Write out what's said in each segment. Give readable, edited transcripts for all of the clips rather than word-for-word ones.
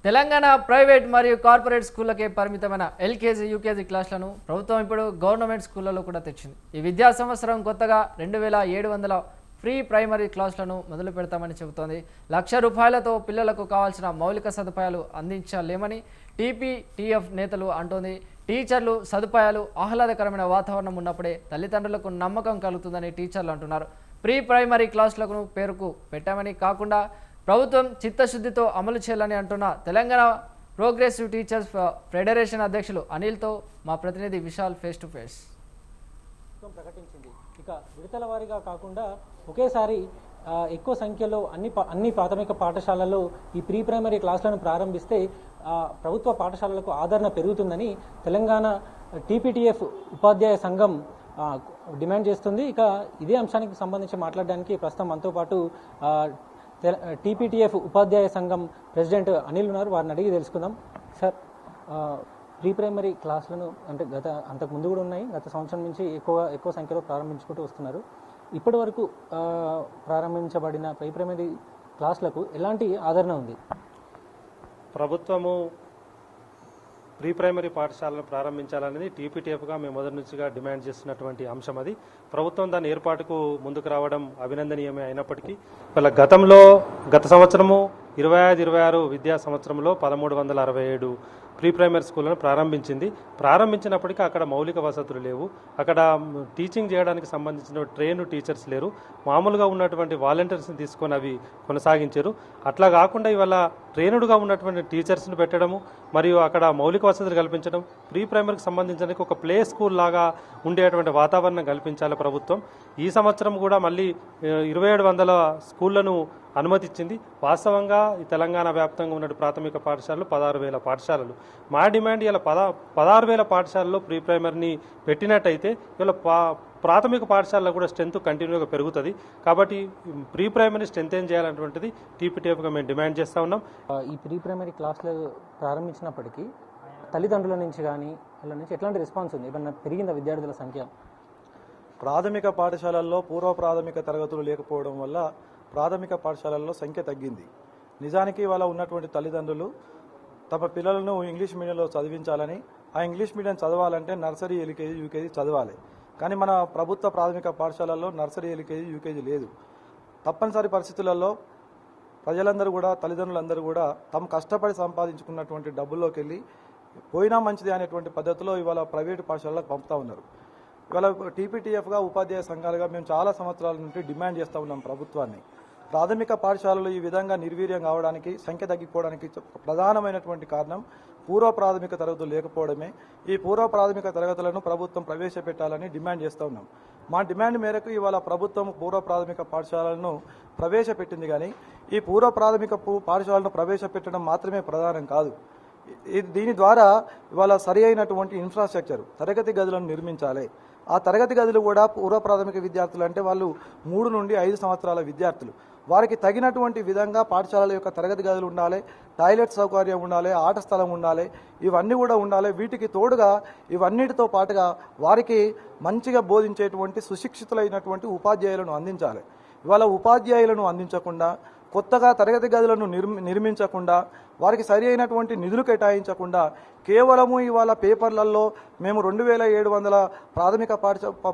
Telangana private మరియు corporate స్కూళ్లకే పరిమితమైన LKG UKG క్లాసులను ప్రభుత్వం ఇప్పుడు గవర్నమెంట్ స్కూళ్లలో కూడా తెచ్చింది. ఈ విద్యా సంవత్సరం కొత్తగా 2700 ఫ్రీ ప్రైమరీ క్లాసులను మొదలు పెడతామని చెబుతోంది. ₹1,00,000తో పిల్లలకు కావాల్సిన మౌలిక సదుపాయాలు అందించలేమని టీపీటీఎఫ్ నేతలు అంటోంది. టీచర్లు సదుపాయాలు ఆహ్లాదకరమైన వాతావరణం ఉన్నప్పుడే తల్లిదండ్రులకు నమ్మకం కలుగుతుందని టీచర్లు అంటున్నారు. ప్రీ ప్రైమరీ క్లాసులకు పేరుకు పెట్టామని కాకుండా ప్రభుత్వం చిత్తశుద్ధితో అమలు చేయాలని అంటున్న తెలంగాణ ప్రోగ్రెసివ్ టీచర్స్ ఫెడరేషన్ అధ్యక్షులు అనిల్తో మా ప్రతినిధి విశాల్ ఫేస్ టు ఫేస్. ప్రకటించింది. ఇక విడతల వారీగా కాకుండా ఒకేసారి ఎక్కువ సంఖ్యలో అన్ని ప్రాథమిక పాఠశాలల్లో ఈ ప్రీ ప్రైమరీ క్లాసులను ప్రారంభిస్తే ప్రభుత్వ పాఠశాలలకు ఆదరణ పెరుగుతుందని తెలంగాణ టీపీటీఎఫ్ ఉపాధ్యాయ సంఘం డిమాండ్ చేస్తుంది. ఇక ఇదే అంశానికి సంబంధించి మాట్లాడడానికి ప్రస్తుతం మనతో పాటు టీపీటీఎఫ్ ఉపాధ్యాయ సంఘం ప్రెసిడెంట్ అనిల్ ఉన్నారు. వారిని అడిగి తెలుసుకుందాం. సార్, ప్రీ ప్రైమరీ క్లాసులను అంటే అంతకు ముందు కూడా ఉన్నాయి, గత సంవత్సరం నుంచి ఎక్కువ సంఖ్యలో ప్రారంభించుకుంటూ వస్తున్నారు. ఇప్పటి వరకు ప్రారంభించబడిన ప్రీ ప్రైమరీ క్లాసులకు ఎలాంటి ఆదరణ ఉంది? ప్రభుత్వము ప్రీ ప్రైమరీ పాఠశాలను ప్రారంభించాలనేది టీపీటీఎఫ్గా మేము మొదటి నుంచిగా డిమాండ్ చేస్తున్నటువంటి అంశం. అది ప్రభుత్వం దాని ఏర్పాటుకు ముందుకు రావడం అభినందనీయమే అయినప్పటికీ గత సంవత్సరము 25-26 విద్యా సంవత్సరంలో 1367 ప్రీ ప్రైమరీ స్కూళ్లను ప్రారంభించినప్పటికీ అక్కడ మౌలిక వసతులు లేవు. అక్కడ టీచింగ్ చేయడానికి సంబంధించిన ట్రైన్డ్ టీచర్స్ లేరు. మామూలుగా ఉన్నటువంటి వాలంటీర్స్ని తీసుకొని అవి కొనసాగించారు. అట్లా కాకుండా ఇవాళ ట్రైన్డ్గా ఉన్నటువంటి టీచర్స్ని పెట్టడము మరియు అక్కడ మౌలిక వసతులు కల్పించడం, ప్రీ ప్రైమరీకి సంబంధించిన ఒక ప్లే స్కూల్ లాగా ఉండేటువంటి వాతావరణం కల్పించాలి ప్రభుత్వం. ఈ సంవత్సరం కూడా మళ్ళీ 2700 స్కూళ్లను అనుమతించింది. వాస్తవంగా ఈ తెలంగాణ వ్యాప్తంగా ఉన్న ప్రాథమిక పాఠశాలలు 16,000 పాఠశాలలు. మా డిమాండ్ ఇలా 16,000 పాఠశాలలో ప్రీ ప్రైమరీని పెట్టినట్టయితే ఇలా ప్రాథమిక పాఠశాలలో కూడా స్ట్రెంత్ కంటిన్యూగా పెరుగుతుంది. కాబట్టి ప్రీ ప్రైమరీ స్ట్రెంత్ ఏం చేయాలన్నటువంటిది టీపీటీఎఫ్గా మేము డిమాండ్ చేస్తూ ఉన్నాం. ఈ ప్రీ ప్రైమరీ క్లాసులు ప్రారంభించినప్పటికీ తల్లిదండ్రుల నుంచి కానీ వాళ్ళ నుంచి ఎట్లాంటి రెస్పాన్స్ ఉంది? ఏమన్నా పెరిగిందా విద్యార్థుల సంఖ్య? ప్రాథమిక పాఠశాలల్లో పూర్వ ప్రాథమిక తరగతులు లేకపోవడం వల్ల ప్రాథమిక పాఠశాలల్లో సంఖ్య తగ్గింది. నిజానికి వాళ్ళ ఉన్నటువంటి తల్లిదండ్రులు తమ పిల్లలను ఇంగ్లీష్ మీడియంలో చదివించాలని, ఆ ఇంగ్లీష్ మీడియం చదవాలంటే నర్సరీ, ఎల్కేజీ, యూకేజీ చదవాలి. కానీ మన ప్రభుత్వ ప్రాథమిక పాఠశాలల్లో నర్సరీ, ఎల్కేజీ, యూకేజీ లేదు. తప్పనిసరి పరిస్థితులలో ప్రజలందరూ కూడా, తల్లిదండ్రులందరూ కూడా తమ కష్టపడి సంపాదించుకున్నటువంటి డబ్బుల్లోకి వెళ్ళి పోయినా మంచిది అనేటువంటి పద్ధతిలో ఇవాళ ప్రైవేటు పాఠశాలకు పంపుతా ఉన్నారు. ఇవాళ టీపీటీఎఫ్గా ఉపాధ్యాయ సంఘాలుగా మేము చాలా సంవత్సరాల నుండి డిమాండ్ చేస్తూ ఉన్నాం ప్రభుత్వాన్ని. ప్రాథమిక పాఠశాలలు ఈ విధంగా నిర్వీర్యం కావడానికి, సంఖ్య తగ్గిపోవడానికి ప్రధానమైనటువంటి కారణం పూర్వ ప్రాథమిక తరగతులు లేకపోవడమే. ఈ పూర్వ ప్రాథమిక తరగతులను ప్రభుత్వం ప్రవేశపెట్టాలని డిమాండ్ చేస్తూ ఉన్నాం. మా డిమాండ్ మేరకు ఇవాళ ప్రభుత్వం పూర్వ ప్రాథమిక పాఠశాలలను ప్రవేశపెట్టింది. కానీ ఈ పూర్వ ప్రాథమిక పాఠశాలను ప్రవేశపెట్టడం మాత్రమే ప్రధానం కాదు. దీని ద్వారా ఇవాళ సరి అయినటువంటి ఇన్ఫ్రాస్ట్రక్చర్, తరగతి గదులను నిర్మించాలి. ఆ తరగతి గదులు కూడా పూర్వ ప్రాథమిక విద్యార్థులు అంటే వాళ్ళు 3 నుండి 5 సంవత్సరాల విద్యార్థులు. వారికి తగినటువంటి విధంగా పాఠశాలల యొక్క తరగతి గదులు ఉండాలి, టాయిలెట్ సౌకర్యం ఉండాలి, ఆట స్థలం ఉండాలి, ఇవన్నీ కూడా ఉండాలి. వీటికి తోడుగా ఇవన్నిటితో పాటుగా వారికి మంచిగా బోధించేటువంటి సుశిక్షితులైనటువంటి ఉపాధ్యాయులను అందించాలి. ఇవాళ ఉపాధ్యాయులను అందించకుండా, కొత్తగా తరగతి గదులను నిర్మించకుండా, వారికి సరి అయినటువంటి నిధులు కేటాయించకుండా కేవలము ఇవాళ పేపర్లలో మేము 2700 ప్రాథమిక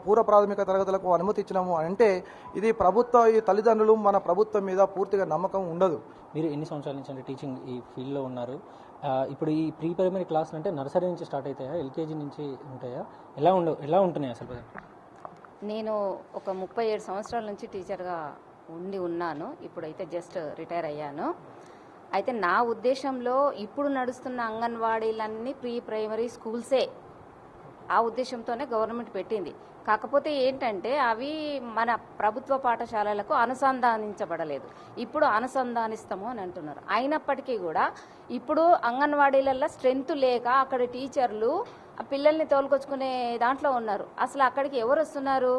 పూర్వ ప్రాథమిక తరగతులకు అనుమతి ఇచ్చినాము అంటే ఇది ఈ తల్లిదండ్రులు మన ప్రభుత్వం మీద పూర్తిగా నమ్మకం ఉండదు. మీరు ఎన్ని సంవత్సరాల నుంచి అంటే టీచింగ్ ఈ ఫీల్డ్లో ఉన్నారు? ఇప్పుడు ఈ ప్రీ ప్రైమరీ క్లాసులు అంటే నర్సరీ నుంచి స్టార్ట్ అవుతాయా, ఎల్కేజీ నుంచి ఉంటాయా? ఎలా ఉంటున్నాయి అసలు? నేను ఒక 37 సంవత్సరాల నుంచి టీచర్గా ఉన్నాను. ఇప్పుడైతే జస్ట్ రిటైర్ అయ్యాను. అయితే నా ఉద్దేశంలో ఇప్పుడు నడుస్తున్న అంగన్వాడీలన్నీ ప్రీ ప్రైమరీ స్కూల్సే. ఆ ఉద్దేశంతోనే గవర్నమెంట్ పెట్టింది. కాకపోతే ఏంటంటే అవి మన ప్రభుత్వ పాఠశాలలకు అనుసంధానించబడలేదు. ఇప్పుడు అనుసంధానిస్తాము అని అంటున్నారు. అయినప్పటికీ కూడా ఇప్పుడు అంగన్వాడీలలో స్ట్రెంత్ లేక అక్కడ టీచర్లు ఆ పిల్లల్ని తోలుకొచ్చుకునే దాంట్లో ఉన్నారు. అసలు అక్కడికి ఎవరు వస్తున్నారు,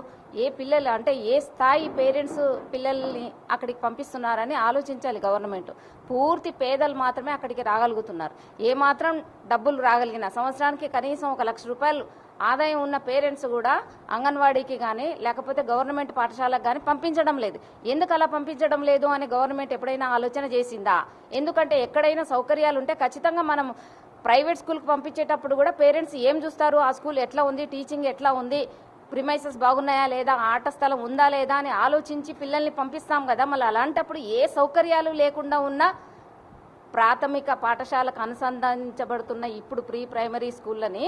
ఏ పిల్లలు అంటే ఏ స్థాయి పేరెంట్స్ పిల్లల్ని అక్కడికి పంపిస్తున్నారని ఆలోచించాలి గవర్నమెంట్. పూర్తి పేదలు మాత్రమే అక్కడికి రాగలుగుతున్నారు. ఏ మాత్రం డబ్బులు రాగలిగిన సంవత్సరానికి కనీసం 1 లక్ష రూపాయలు ఆదాయం ఉన్న పేరెంట్స్ కూడా అంగన్వాడీకి కానీ లేకపోతే గవర్నమెంట్ పాఠశాలకు కానీ పంపించడం లేదు. ఎందుకు అలా పంపించడం లేదు అని గవర్నమెంట్ ఎప్పుడైనా ఆలోచన చేసిందా? ఎందుకంటే ఎక్కడైనా సౌకర్యాలు ఉంటే ఖచ్చితంగా మనం ప్రైవేట్ స్కూల్కి పంపించేటప్పుడు కూడా పేరెంట్స్ ఏం చూస్తారు, ఆ స్కూల్ ఎట్లా ఉంది, టీచింగ్ ఎట్లా ఉంది, ప్రిమైసెస్ బాగున్నాయా లేదా, ఆట స్థలం ఉందా లేదా అని ఆలోచించి పిల్లల్ని పంపిస్తాం కదా. మళ్ళీ అలాంటప్పుడు ఏ సౌకర్యాలు లేకుండా ఉన్న ప్రాథమిక పాఠశాలకు అనుసంధానించబడుతున్న ఇప్పుడు ప్రీ ప్రైమరీ స్కూళ్ళని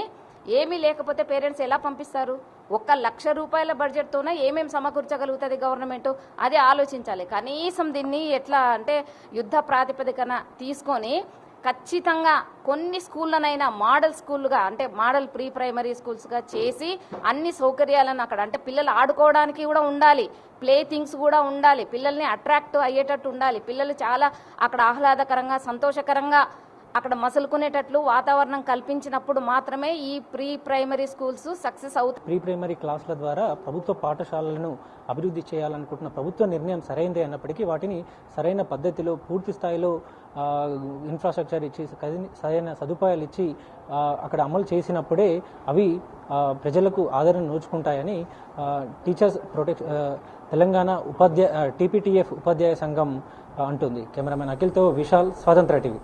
ఏమీ లేకపోతే పేరెంట్స్ ఎలా పంపిస్తారు? 1 లక్ష రూపాయల బడ్జెట్తోనే ఏమేమి సమకూర్చగలుగుతుంది గవర్నమెంట్? అది ఆలోచించాలి. కనీసం దీన్ని ఎట్లా అంటే యుద్ధ ప్రాతిపదికన తీసుకొని ఖచ్చితంగా కొన్ని స్కూళ్ళనైనా మోడల్ స్కూల్గా అంటే మోడల్ ప్రీ ప్రైమరీ స్కూల్స్గా చేసి అన్ని సౌకర్యాలను అక్కడ అంటే పిల్లలు ఆడుకోవడానికి కూడా ఉండాలి, ప్లే థింగ్స్ కూడా ఉండాలి, పిల్లల్ని అట్రాక్ట్ అయ్యేటట్టు ఉండాలి, పిల్లలు చాలా అక్కడ ఆహ్లాదకరంగా సంతోషకరంగా అక్కడ మసులుకునేటట్లు వాతావరణం కల్పించినప్పుడు మాత్రమే ఈ ప్రీ ప్రైమరీ స్కూల్స్ సక్సెస్ అవుతాయి. ప్రీ ప్రైమరీ క్లాసుల ద్వారా ప్రభుత్వ పాఠశాలలను అభివృద్ధి చేయాలనుకుంటున్న ప్రభుత్వ నిర్ణయం సరైనదే అన్నప్పటికీ వాటిని సరైన పద్ధతిలో పూర్తి స్థాయిలో ఇన్ఫ్రాస్ట్రక్చర్ ఇచ్చి సరైన సదుపాయాలు ఇచ్చి అక్కడ అమలు చేసినప్పుడే అవి ప్రజలకు ఆదరణ నోచుకుంటాయని టీచర్స్ తెలంగాణ టీపీటీఎఫ్ ఉపాధ్యాయ సంఘం అంటుంది. కెమెరామెన్ అఖిల్తో విశాల్, స్వాతంత్ర టీవీ.